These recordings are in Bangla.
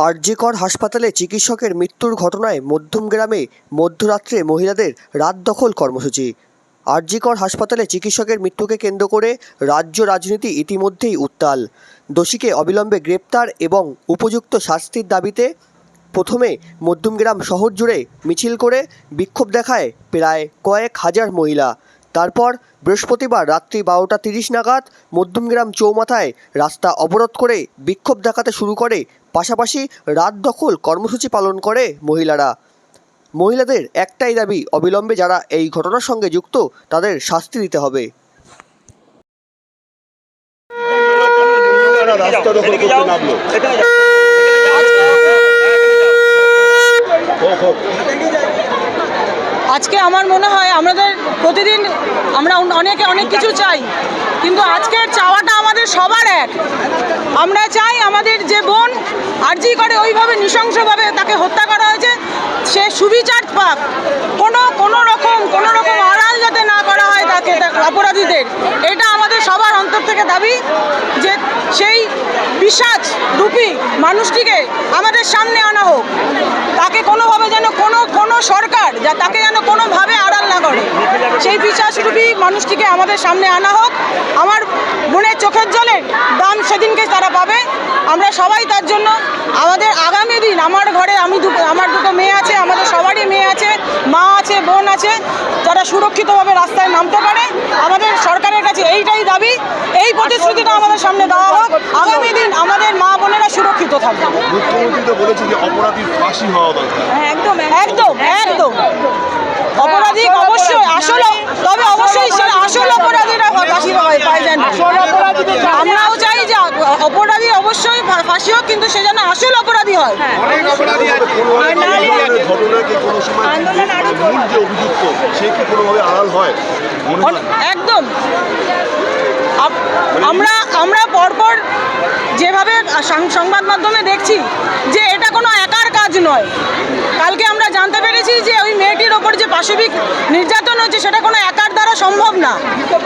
আরজিকর হাসপাতালে চিকিৎসকের মৃত্যুর ঘটনায় মধ্যমগ্রামে মধ্যরাত্রে মহিলাদের রাত দখল কর্মসূচি। আরজিকর হাসপাতালে চিকিৎসকের মৃত্যুকে কেন্দ্র করে রাজ্য রাজনীতি ইতিমধ্যেই উত্তাল। দোষীকে অবিলম্বে গ্রেপ্তার এবং উপযুক্ত শাস্তির দাবিতে প্রথমে মধ্যমগ্রাম শহর জুড়ে মিছিল করে বিক্ষোভ দেখায় প্রায় কয়েক হাজার মহিলা। তারপর বৃহস্পতিবার রাত্রি 12:30 নাগাদ মধ্যমগ্রাম চৌমাথায় রাস্তা অবরোধ করে বিক্ষোভ দেখাতে শুরু করে, পাশাপাশি রাত দখল কর্মসূচি পালন করে মহিলারা। মহিলাদের একটাই দাবি, অবিলম্বে যারা এই ঘটনার সঙ্গে যুক্ত তাদের শাস্তি দিতে হবে। আজকে আমার মনে হয় আমাদের প্রতিদিন আমরা অনেকে অনেক কিছু চাই, কিন্তু আজকের চাওয়াটা আমাদের সবার এক। আমরা চাই আমাদের যে বোন আরজি করে ওইভাবে নৃশংসভাবে তাকে হত্যা করা হয়েছে, সে সুবিচার পাক। কোনো রকম আড়াল যাতে না করা হয় তাকে, অপরাধীদের। এটা আমাদের সবার অন্তর থেকে দাবি যে সেই পিশাচ রূপী মানুষটিকে আমাদের সামনে আনা হোক। তাকে কোনোভাবে যেন কোনো সরকার তাকে যেন কোনোভাবে আড়াল না করে, সেই পিশাচ রূপী মানুষটিকে আমাদের সামনে আনা হোক। আমার বোনের চোখের জলের দাম সেদিনকে তারা পাবে। আমরা সবাই তার জন্য আমাদের আগামী দিন, আমার ঘরে আমার দুটো মেয়ে আছে, আমাদের সবারই মেয়ে আছে, মা আছে, বোন আছে, যারা সুরক্ষিতভাবে রাস্তায় নামতে পারে। আমাদের সরকারের কাছে এইটাই দাবি, এই প্রতিশ্রুতিটা আমাদের সামনে দেওয়া হোক। আগামী দিন আমাদের মা বোনেরা সুরক্ষিত থাকবে। মুখ্যমন্ত্রী তো বলেছে যে অপরাধীর ফাঁসি হওয়া দরকার। একদম অপরাধী অবশ্যই তবে অবশ্যই সে আসল অপরাধীরা ফাঁসি পায় যেন। আমরাও চাই যে অপরাধী অবশ্যই ফাঁসি হোক, কিন্তু সে যেন আসল অপরাধী হয়। একদম আমরা পরপর যেভাবে সংবাদ মাধ্যমে দেখছি যে এটা কোনো একার কাজ নয়। কালকে আমরা জানতে পেরেছি যে ওই মেয়েটির ওপর যে পাশবিক নির্যাতন হচ্ছে সেটা কোনো একার দ্বারা সম্ভব না।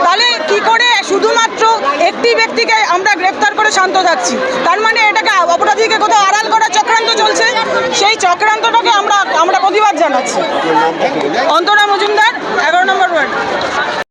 তাহলে কি করে শুধুমাত্র একটি ব্যক্তিকে আমরা গ্রেপ্তার করে শান্ত থাকছি? তার মানে এটাকে অপরাধীকে কোথাও আড়াল করার চক্রান্ত চলছে। সেই চক্রান্তটাকে আমরা প্রতিবাদ জানাচ্ছি। অন্তরা মজুমদার, 11 নম্বর ওয়ার্ড।